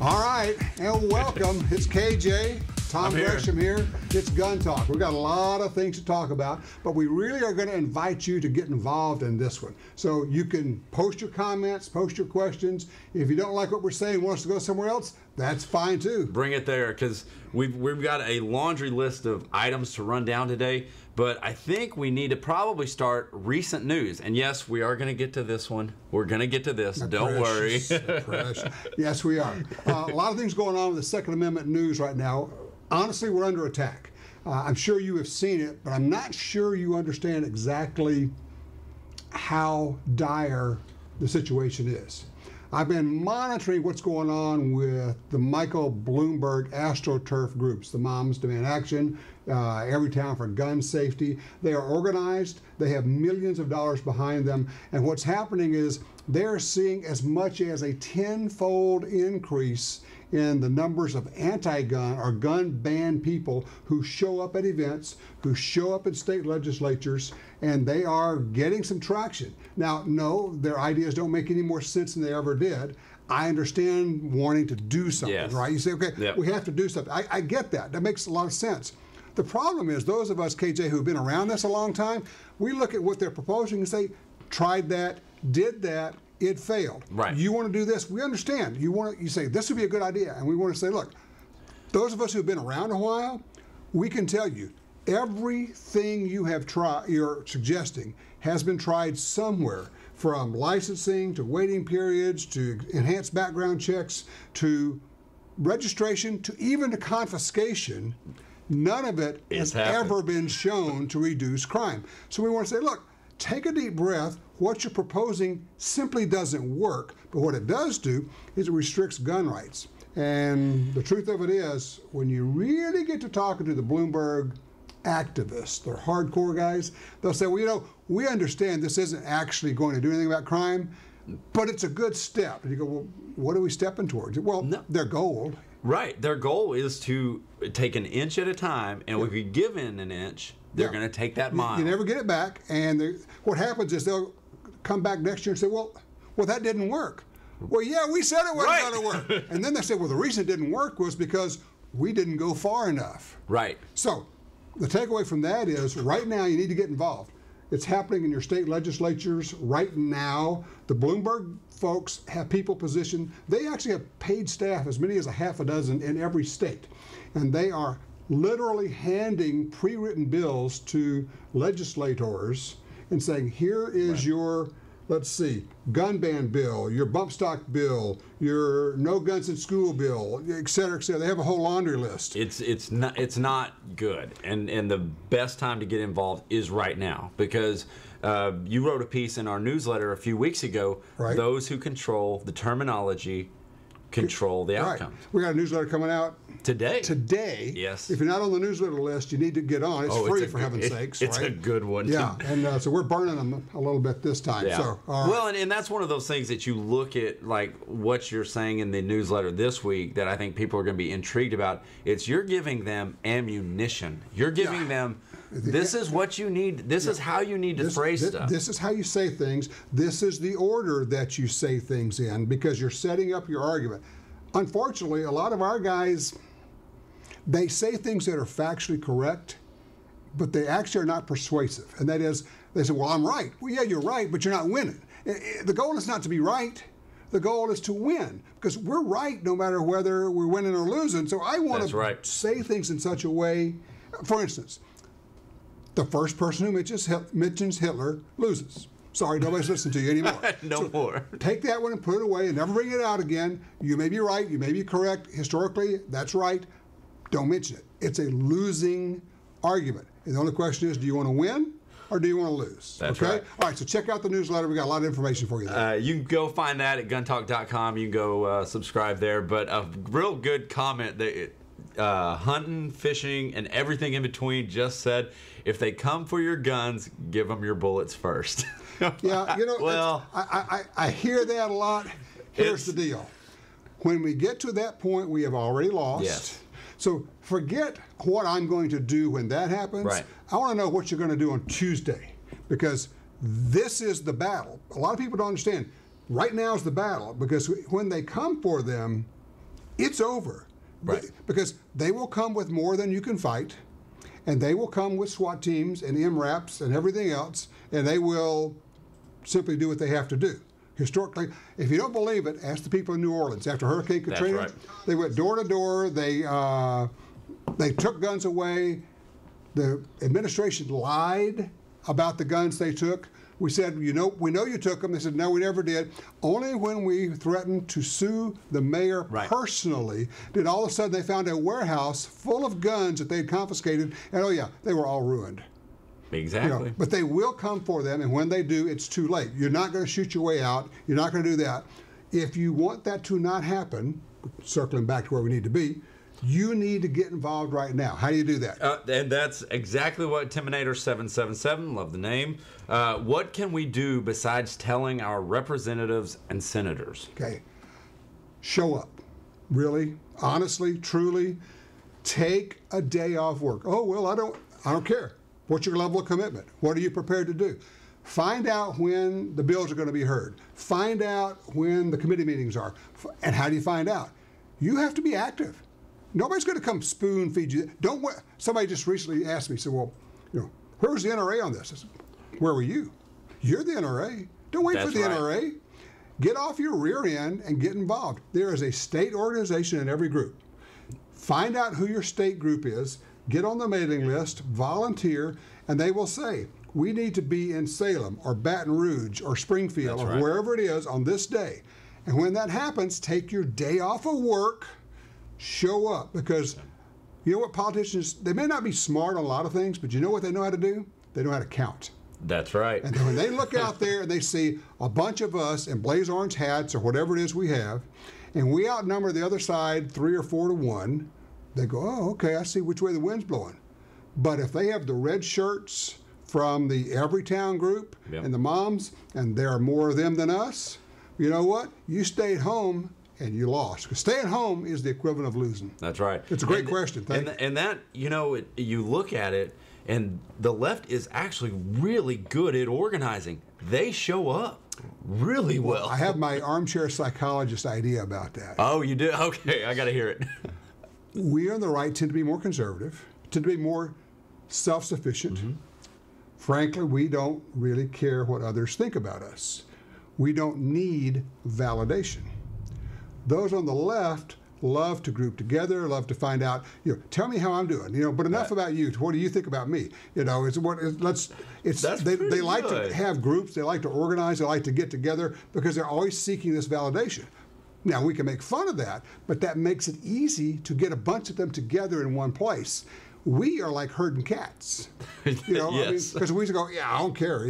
All right, and welcome. It's KJ, Tom Gresham here. It's Gun Talk. We've got a lot of things to talk about, but we really are going to invite you to get involved in this one. So you can post your comments, post your questions. If you don't like what we're saying, want us to go somewhere else, that's fine too. Bring it there, because we've got a laundry list of items to run down today, but I think we need to probably start recent news. And yes, we are going to get to this one. We're going to get to this. Don't worry. Yes, we are. A lot of things going on with the Second Amendment news right now. Honestly, we're under attack. I'm sure you have seen it, but I'm not sure you understand exactly how dire the situation is. I've been monitoring what's going on with the Michael Bloomberg AstroTurf groups, the Moms Demand Action, Everytown for Gun Safety. They are organized. They have millions of dollars behind them. And what's happening is they're seeing as much as a tenfold increase in the numbers of anti-gun or gun-banned people who show up at events, who show up in state legislatures, and they are getting some traction. Now, no, their ideas don't make any more sense than they ever did. I understand wanting to do something, right? You say, okay, we have to do something. I get that. That makes a lot of sense. The problem is those of us, KJ, who've been around this a long time, we look at what they're proposing and say, tried that, did that, it failed. Right. You want to do this? We understand. You say this would be a good idea, and we want to say, look, those of us who've been around a while, we can tell you everything you have tried, you're suggesting, has been tried somewhere, from licensing to waiting periods to enhanced background checks to registration to even to confiscation. None of it has ever been shown to reduce crime. So we want to say, look, take a deep breath. What you're proposing simply doesn't work, but what it does do is it restricts gun rights. And the truth of it is, when you really get to talking to the Bloomberg activists, they're hardcore guys, they'll say, well, you know, we understand this isn't actually going to do anything about crime, but it's a good step. And you go, well, what are we stepping towards? Well, their goal. Right. Their goal is to take an inch at a time, and if we give in an inch, they're going to take that mile. You never get it back, and what happens is they'll come back next year and say, well, that didn't work. Well, yeah, we said it wasn't going to work. And then they say, well, the reason it didn't work was because we didn't go far enough. Right. So the takeaway from that is right now you need to get involved. It's happening in your state legislatures right now. The Bloomberg folks have people positioned. They actually have paid staff, as many as a half a dozen in every state. And they are literally handing pre-written bills to legislators and saying, here is your, let's see, gun ban bill, your bump stock bill, your no guns in school bill, et cetera, et cetera. They have a whole laundry list. It's not good, and the best time to get involved is right now, because you wrote a piece in our newsletter a few weeks ago. Right. Those who control the terminology control the outcome. Right. We got a newsletter coming out today. Yes. If you're not on the newsletter list, you need to get on. It's free, for heaven's sakes. It's right? a good one. Yeah, and so we're burning them a little bit this time. Yeah. So, all right. Well, and that's one of those things that you look at, like what you're saying in the newsletter this week, that I think people are going to be intrigued about. It's you're giving them ammunition. You're giving them, this is what you need. This is how you need to phrase stuff. This is how you say things. This is the order that you say things in, because you're setting up your argument. Unfortunately, a lot of our guys, they say things that are factually correct, but they actually are not persuasive. And that is, they say, well, I'm right. Well, yeah, you're right, but you're not winning. The goal is not to be right. The goal is to win, because we're right no matter whether we're winning or losing. So I want to say things in such a way. For instance, the first person who mentions Hitler loses. Sorry, nobody's listening to you anymore. No more. Take that one and put it away and never bring it out again. You may be right. You may be correct. Historically, that's right. Don't mention it. It's a losing argument. And the only question is, do you want to win or do you want to lose? That's right. All right, so check out the newsletter. We got a lot of information for you there. You can go find that at guntalk.com. You can go subscribe there. But a real good comment that hunting, fishing, and everything in between just said, if they come for your guns, give them your bullets first. Yeah, you know, well, I hear that a lot. Here's the deal. When we get to that point, we have already lost. Yes. So forget what I'm going to do when that happens. Right. I want to know what you're going to do on Tuesday, because this is the battle. A lot of people don't understand. Right now is the battle, because when they come for them, it's over. Right. Because they will come with more than you can fight, and they will come with SWAT teams and MRAPs and everything else, and they will simply do what they have to do. Historically, if you don't believe it, ask the people in New Orleans. After Hurricane Katrina, right. They went door to door. They took guns away. The administration lied about the guns they took. We said, we know you took them. They said, no, we never did. Only when we threatened to sue the mayor personally did all of a sudden they found a warehouse full of guns that they had confiscated, and oh yeah, they were all ruined. Exactly. But they will come for them, and when they do, it's too late. You're not going to shoot your way out. You're not going to do that. If you want that to not happen, circling back to where we need to be, you need to get involved right now. How do you do that? And that's exactly what Timinator 777, love the name. What can we do besides telling our representatives and senators? Okay. Show up. Really, honestly, truly, take a day off work. Oh, well, I don't care. What's your level of commitment? What are you prepared to do? Find out when the bills are going to be heard. Find out when the committee meetings are. And how do you find out? You have to be active. Nobody's going to come spoon feed you. Somebody just recently asked me, said, well, where's the NRA on this? I said, where were you? You're the NRA. Don't wait for the NRA. Get off your rear end and get involved. There is a state organization in every group. Find out who your state group is, get on the mailing list, volunteer, and they will say, we need to be in Salem or Baton Rouge or Springfield or wherever it is on this day. And when that happens, take your day off of work, show up, because you know what politicians, they may not be smart on a lot of things, but you know what they know how to do? They know how to count. That's right. And when they look out there and they see a bunch of us in blaze orange hats or whatever it is we have, and we outnumber the other side 3 or 4 to 1, they go, oh, okay, I see which way the wind's blowing. But if they have the red shirts from the Everytown group and the moms, and there are more of them than us, you know what? You stayed home and you lost. Because staying home is the equivalent of losing. That's right. It's a great question. And that, you look at it, and the left is actually really good at organizing. They show up really well. I have my armchair psychologist idea about that. Oh, you do? Okay, I got to hear it. We on the right tend to be more conservative, tend to be more self-sufficient. Mm-hmm. Frankly, we don't really care what others think about us. We don't need validation. Those on the left love to group together, love to find out, tell me how I'm doing, but enough about you. What do you think about me? They like to have groups, they like to organize, they like to get together because they're always seeking this validation. Now, we can make fun of that, but that makes it easy to get a bunch of them together in one place. We are like herding cats, Yes. Because we go, I don't care,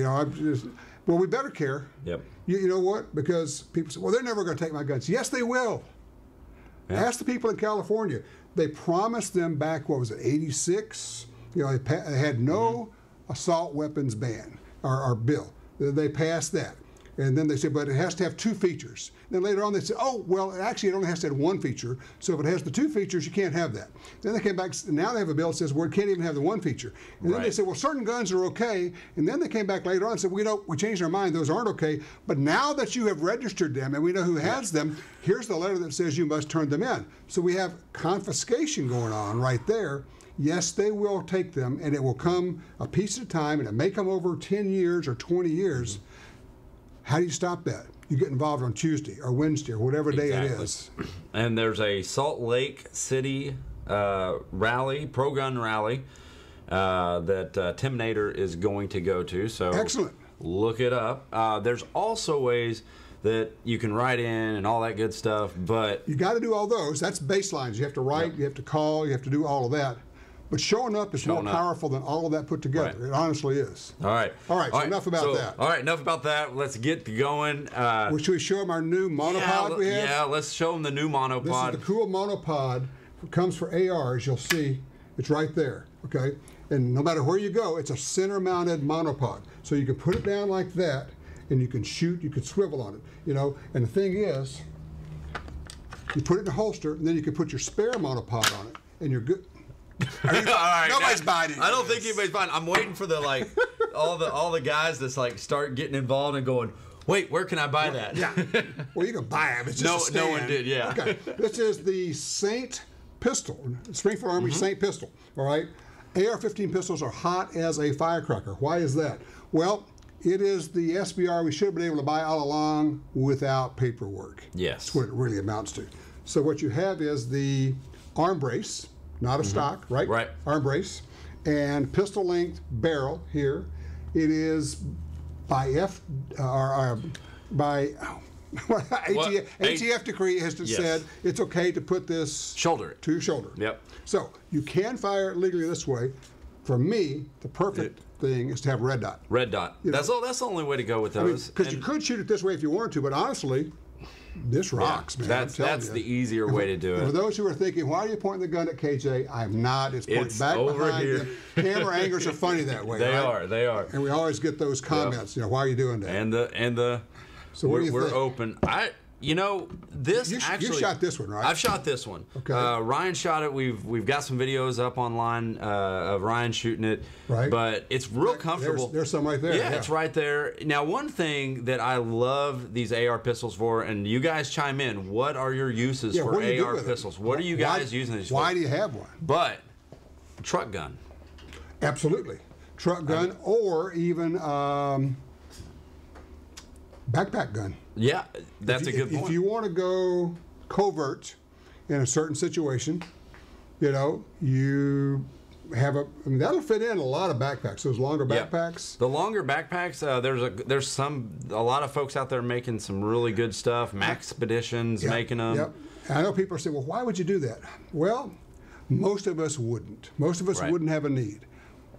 well, we better care. Yep. You know what? Because people say, well, they're never going to take my guns. Yes, they will. Yeah. Ask the people in California. They promised them back, 86? They had no assault weapons ban or bill. They passed that. And then they said, but it has to have 2 features. Then later on they said, oh, well, actually it only has to have 1 feature. So if it has the 2 features, you can't have that. Then they came back, now they have a bill that says, well, it can't even have the 1 feature. And then they said, well, certain guns are okay. And then they came back later on and said, we changed our mind, those aren't okay. But now that you have registered them and we know who has them, here's the letter that says you must turn them in. So we have confiscation going on right there. Yes, they will take them, and it will come a piece at a time, and it may come over 10 years or 20 years. Mm-hmm. How do you stop that? You get involved on Tuesday or Wednesday or whatever day it is. And there's a Salt Lake City rally, pro-gun rally, that Tim Nader is going to go to. So excellent. Look it up. There's also ways that you can write in and all that good stuff, but you got to do all those. That's baselines. You have to write, you have to call, you have to do all of that. But showing up is more powerful than all of that put together. Right. It honestly is. All right. So enough about that. All right, enough about that. Let's get going. Should we show them our new monopod we have? Yeah, let's show them the new monopod. This is the cool monopod. It comes for ARs. You'll see it's right there. Okay? And no matter where you go, it's a center-mounted monopod. So you can put it down like that, and you can shoot. You can swivel on it. And the thing is, you put it in a holster, and then you can put your spare monopod on it, and you're good. All right, nobody's biting. I don't think anybody's biting. I'm waiting for all the guys that's start getting involved and going, Wait, where can I buy that? Yeah. Well, you can buy them. It's just a stand. No one did. Yeah. Okay. This is the Saint pistol, Springfield Armory Saint pistol. All right. AR-15 pistols are hot as a firecracker. Why is that? Well, it is the SBR we should have been able to buy all along without paperwork. Yes. That's what it really amounts to. So what you have is the arm brace, not a stock, right? Right. Arm brace, and pistol length barrel here. It is by ATF decree has said it's okay to put this shoulder to shoulder. Yep. So you can fire it legally this way. For me, the perfect thing is to have a red dot. Red dot. That's the only way to go with those. Because you could shoot it this way if you wanted to, but honestly, this rocks, man. That's the easier way to do it. For those who are thinking, why are you pointing the gun at KJ? I'm not. It's pointing back over behind here. you. Camera angles are funny that way. They right? are. And we always get those comments. You know, why are you doing that? And the. So what do you think? We're open. This actually. You shot this one, right? I've shot this one. Okay. Ryan shot it. We've got some videos up online of Ryan shooting it. Right. But it's real comfortable. There's some right there. Yeah, it's right there. Now, one thing that I love these AR pistols for, and you guys chime in. What are your uses for AR pistols? What are you guys using these for? Why do you have one? But truck gun. Absolutely, truck gun, or even backpack gun. Yeah, that's a good point. If you want to go covert in a certain situation, you know, you have that'll fit in a lot of backpacks. Those longer backpacks. The longer backpacks. There's a lot of folks out there making some really good stuff. Maxpeditions making them. Yep. And I know people are saying, well, why would you do that? Well, most of us wouldn't. Most of us wouldn't have a need.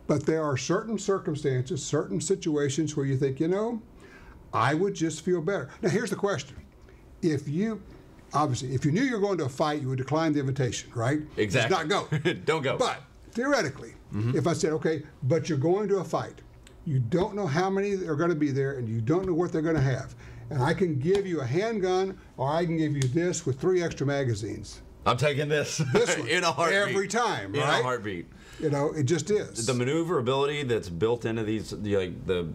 But there are certain circumstances, certain situations where you think, you know, I would just feel better. Now, here's the question. If you knew you were going to a fight, you would decline the invitation, right? Exactly. Just not go. Don't go. But theoretically, if I said, okay, but you're going to a fight, you don't know how many are going to be there, and you don't know what they're going to have, and I can give you a handgun, or I can give you this with 3 extra magazines. I'm taking this. This one. In a heartbeat. Every time, right? In a heartbeat. You know, it just is. The maneuverability that's built into these, the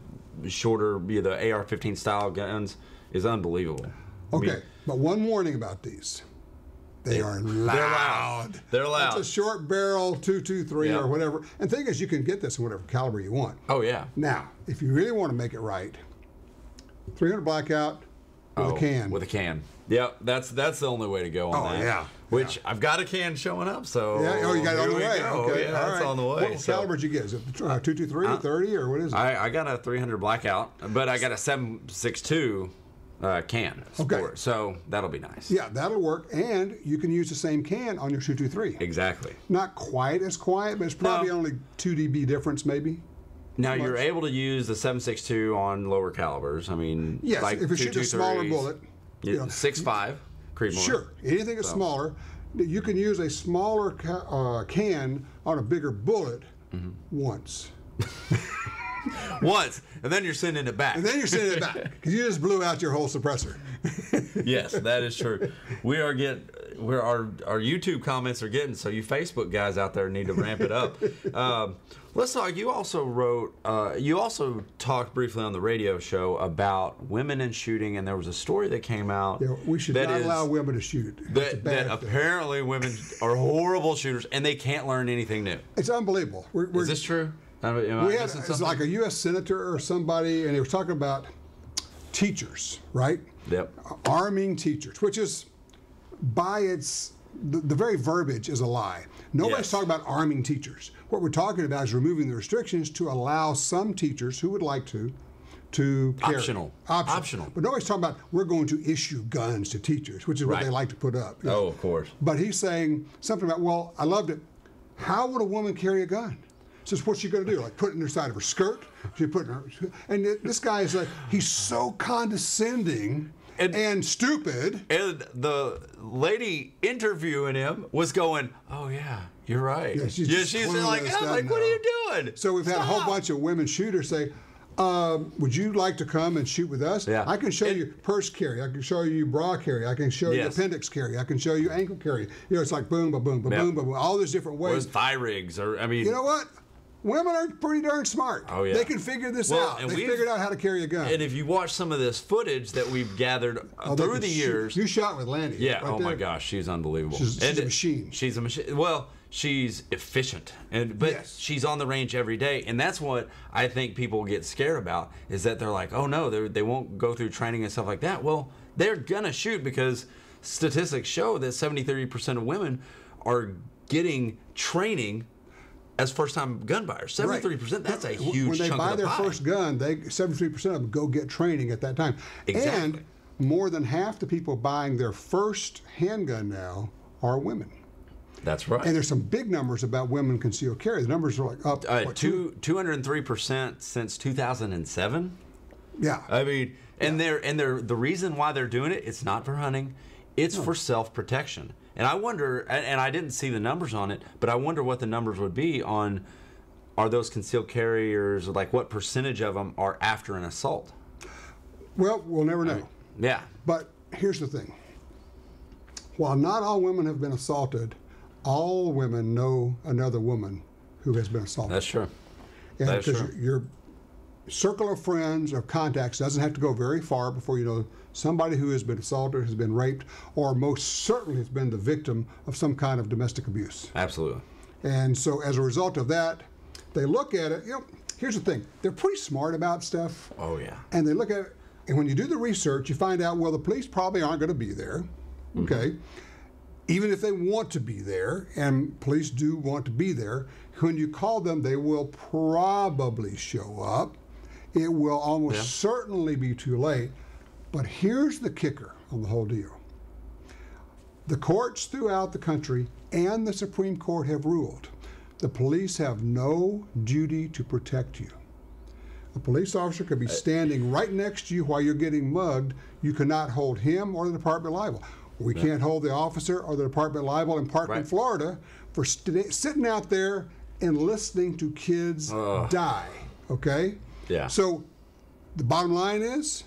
shorter, the AR-15 style guns, is unbelievable. Okay, but one warning about these. They are loud. They're loud. It's a short barrel 223 or whatever. And the thing is, you can get this in whatever caliber you want. Oh, yeah. Now, if you really want to make it right, 300 blackout with a can. With a can. Yep, that's the only way to go on that. Yeah. Which I've got a can showing up, so yeah. Oh, you got it on the way. Go. Okay, yeah, that's on the way. What caliber did you get? Is it 223, 30, or what is it? I got a 300 blackout, but I got a 7.62 can. Okay. So that'll be nice. Yeah, that'll work, and you can use the same can on your 223. Exactly. Not quite as quiet, but it's probably only 2 dB difference, maybe. Now you're able to use the 7.62 on lower calibers. I mean, yes, like if you shoot a smaller bullet, 6.5. Sure, anything is smaller. You can use a smaller can on a bigger bullet once. Once, and then you're sending it back. And then you're sending it back because you just blew out your whole suppressor. Yes, that is true. Our YouTube comments are getting, so you Facebook guys out there need to ramp it up. Let's talk. You also talked briefly on the radio show about women in shooting, and there was a story that came out. Yeah, we should not allow women to shoot. That apparently women are horrible shooters, and they can't learn anything new. It's unbelievable. Is this true? It's like a U.S. senator or somebody, and he was talking about teachers, right? Yep. Arming teachers, which is by the very verbiage is a lie. Nobody's talking about arming teachers. What we're talking about is removing the restrictions to allow some teachers who would like to carry. Optional. But nobody's talking about we're going to issue guns to teachers, which is what they like to put up. Oh, of course. But he's saying something about, well, I loved it. How would a woman carry a gun? So what's she going to do? Like put it in the side of her skirt? She put it in her, and this guy is like, he's so condescending and stupid. And the lady interviewing him was going, "Oh yeah, you're right." Yeah, she's like, "What are you doing?" So we've had a whole bunch of women shooters say, would you like to come and shoot with us? Yeah. I can show you purse carry. I can show you bra carry. I can show you appendix carry. I can show you ankle carry. You know, it's like boom, ba boom, ba boom, ba boom. All those different ways. Or thigh rigs, or I mean. You know what? women are pretty darn smart. Oh, yeah. They can figure this Well, out. and They we've- figured out how to carry a gun. And if you watch some of this footage that we've gathered They through can the shoot. years, You shot with Lanny. yeah, right oh my there. gosh, she's unbelievable. She's a machine. She's a machine. Well, she's efficient, but Yes. she's on the range every day, and that's what I think people get scared about. Is that they're like, oh no, they won't go through training and stuff like that. Well, they're gonna shoot because statistics show that 70-30% of women are getting training as first-time gun buyers. 73%, that's a huge When they chunk buy of the their pie. first gun, 73% of them go get training at that time. Exactly. And more than half the people buying their first handgun now are women. That's right. And there's some big numbers about women concealed carry. The numbers are like up. what, 203% since 2007. Yeah. I mean, and they're the reason why they're doing it. It's not for hunting, it's for self-protection. And I wonder, and I didn't see the numbers on it, but I wonder what the numbers would be on. Are those concealed carriers, like what percentage of them are after an assault? Well, we'll never know. Yeah, But here's the thing. While not all women have been assaulted, all women know another woman who has been assaulted. that's true. And That's because true. your circle of friends or contacts doesn't have to go very far before you know somebody who has been assaulted, has been raped, or most certainly has been the victim of some kind of domestic abuse. Absolutely. And so as a result of that, they look at it. Here's the thing. They're pretty smart about stuff. Oh yeah. And they look at it, and when you do the research, you find out, well, the police probably aren't going to be there. Okay. Even if they want to be there, and police do want to be there, when you call them, they will probably show up. It will almost certainly be too late. But here's the kicker on the whole deal. The courts throughout the country and the Supreme Court have ruled the police have no duty to protect you. A police officer could be standing right next to you while you're getting mugged. You cannot hold him or the department liable. We can't hold the officer or the department liable in Parkland, Florida, for sitting out there and listening to kids die. Okay? Yeah. So the bottom line is,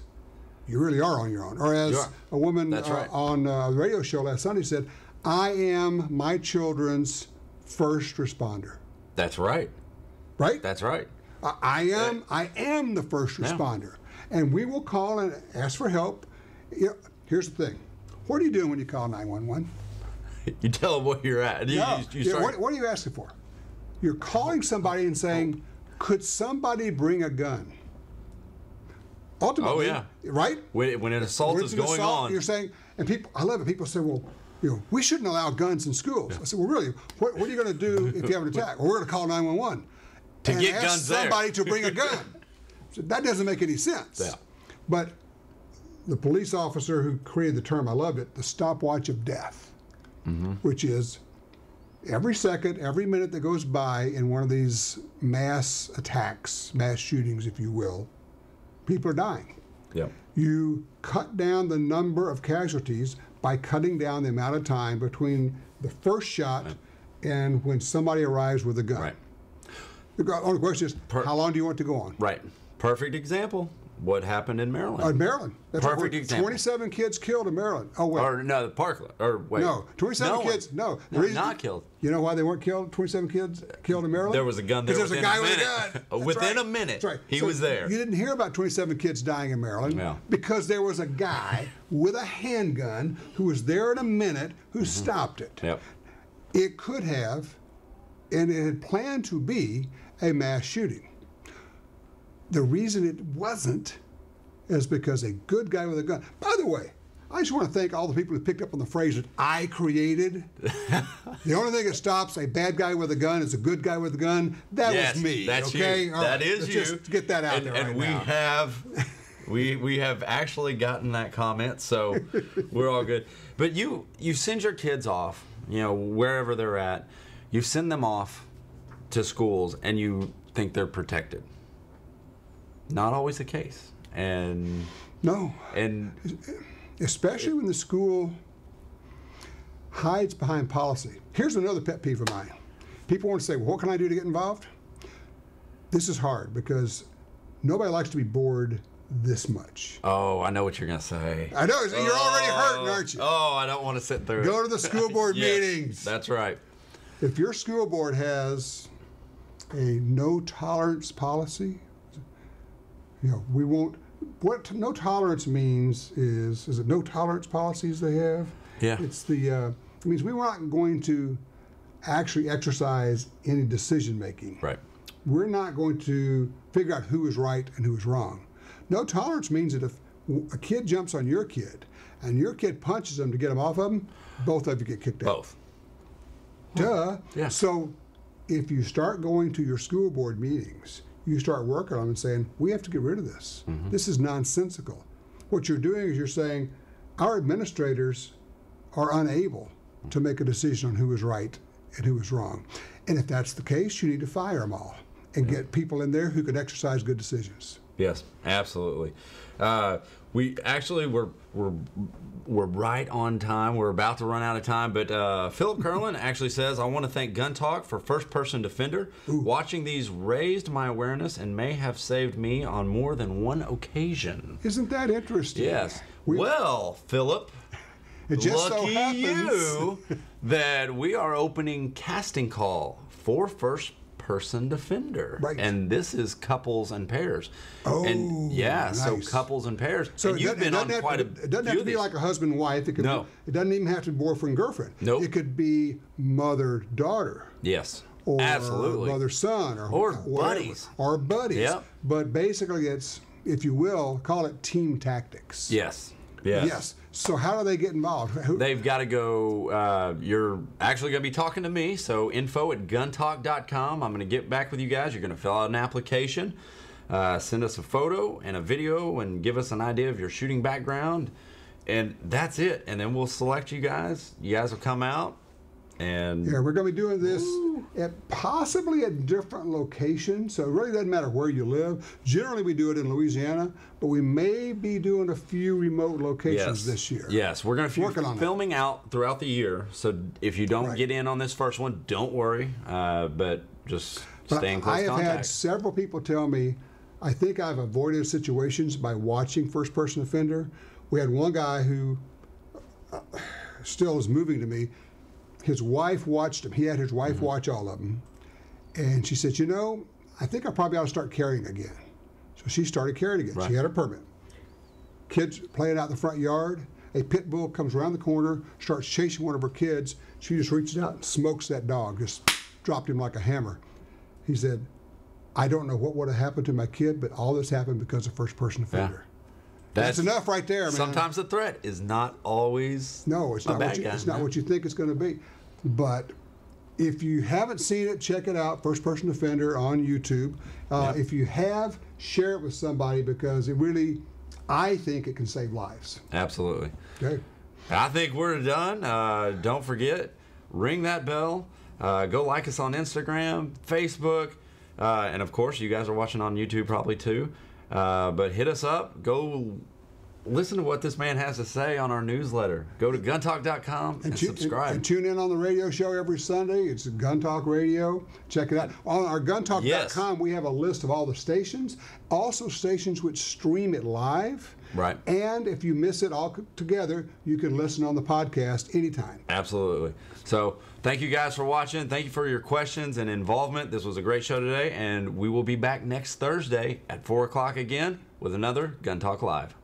you really are on your own. Or as a woman That's right. on a radio show last Sunday said, I am my children's first responder. That's right. Right? That's right. I am the first responder. And we will call and ask for help. Here's the thing. What are you doing when you call 911? You tell them where you're at. What are you asking for? You're calling somebody and saying, could somebody bring a gun? Ultimately, right? When an assault is going on, you're saying, and people, I love it. People say, well, we shouldn't allow guns in schools. I said, well, really, what are you going to do if you have an attack? Well, we're going to call 911 to get ask guns there. somebody to bring a gun. So that doesn't make any sense. Yeah. But the police officer who created the term, I loved it, the stopwatch of death, which is every second, every minute that goes by in one of these mass attacks, mass shootings, if you will, people are dying. Yep. You cut down the number of casualties by cutting down the amount of time between the first shot and when somebody arrives with a gun. Right. The only question is, how long do you want to go on? Right. Perfect example. What happened in Maryland? Maryland. That's Perfect example. 27 kids killed in Maryland. Oh, wait. Or no, Parkland. Or wait. No, 27 kids. No. No, not killed. You know why they weren't killed? 27 kids killed in Maryland? There was a gun there. Because there's a guy with a gun. That's within a minute. That's right. He So was there. You didn't hear about 27 kids dying in Maryland because there was a guy with a handgun who was there in a minute who stopped it. Yep. It could have, and it had planned to be, a mass shooting. The reason it wasn't is because a good guy with a gun. By the way, I just want to thank all the people who picked up on the phrase that I created. The only thing that stops a bad guy with a gun is a good guy with a gun. That was me. That's okay? you. All That right, is let's you. Just get that out there. And right we now. have we have actually gotten that comment, so we're all good. But you send your kids off, wherever they're at. You send them off to schools, and you think they're protected. Not always the case. And especially when the school hides behind policy. Here's another pet peeve of mine. People want to say, well, what can I do to get involved? This is hard because nobody likes to be bored this much. Oh, I know what you're going to say. I know. You're already hurting, aren't you? Oh, I don't want to sit through Go to the school board Yes, meetings. That's right. If your school board has a no tolerance policy. You know, we won't. What no tolerance means is it no tolerance policies they have? Yeah. It's the. It means we're not going to actually exercise any decision making. Right. We're not going to figure out who is right and who is wrong. No tolerance means that if a kid jumps on your kid and your kid punches them to get them off of them, both of you get kicked out. Both. Duh. Yeah. So if you start going to your school board meetings, you start working on them and saying, we have to get rid of this. Mm-hmm. This is nonsensical. What you're doing is you're saying, our administrators are unable to make a decision on who is right and who is wrong. And if that's the case, you need to fire them all and get people in there who can exercise good decisions. Yes, absolutely. We actually we're right on time. We're about to run out of time, but Philip Curlin actually says, "I want to thank Gun Talk for First Person Defender. Ooh. Watching these raised my awareness and may have saved me on more than one occasion." Isn't that interesting? Yes. Well, Philip, it just so lucky happens you that we are opening casting call for First Person Defender. Right. And this is couples and pairs. Oh, and yeah, nice. so couples and pairs. So and you've been on quite a it doesn't have to be like a husband and wife. It could No. It doesn't even have to be boyfriend girlfriend. Nope. It could be mother daughter. Yes. Or Absolutely. mother son or Or whatever. buddies. Or buddies. Yep. But basically, it's, if you will, call it team tactics. Yes. Yes. Yes. So how do they get involved? They've got to go, you're actually going to be talking to me, so info@guntalk.com. I'm going to get back with you guys. You're going to fill out an application, send us a photo and a video, and give us an idea of your shooting background, and that's it. And then we'll select you guys. You guys will come out, and Yeah, we're going to be doing this at possibly at different locations. So it really doesn't matter where you live. Generally, we do it in Louisiana, but we may be doing a few remote locations this year. Yes, we're going to Working on be filming out throughout the year. So if you don't Right. get in on this first one, don't worry. But just stay in close I have contact. had several people tell me, I think I've avoided situations by watching First Person Offender. We had one guy who still is moving to me. His wife watched him. He had his wife watch all of them. And she said, you know, I think I probably ought to start carrying again. So she started carrying again. Right. She had a permit. Kids playing out in the front yard. A pit bull comes around the corner, starts chasing one of her kids. She just reaches out and smokes that dog, just dropped him like a hammer. He said, I don't know what would have happened to my kid, but all this happened because of First Person Offender. That's enough right there, man. Sometimes the threat is not always No, it's a not bad what you, guy. it's not what you think it's going to be. But if you haven't seen it, check it out. First Person Offender on YouTube. If you have, share it with somebody because it really, I think it can save lives. Absolutely. Okay. I think we're done. Don't forget, ring that bell. Go like us on Instagram, Facebook, and of course, you guys are watching on YouTube probably too. But hit us up. Go listen to what this man has to say on our newsletter. Go to guntalk.com and subscribe. And tune in on the radio show every Sunday. It's Gun Talk Radio. Check it out. On our guntalk.com, we have a list of all the stations, also stations which stream it live. Right. And if you miss it all together, you can listen on the podcast anytime. Absolutely. So thank you guys for watching. Thank you for your questions and involvement. This was a great show today, and we will be back next Thursday at 4 o'clock again with another Gun Talk Live.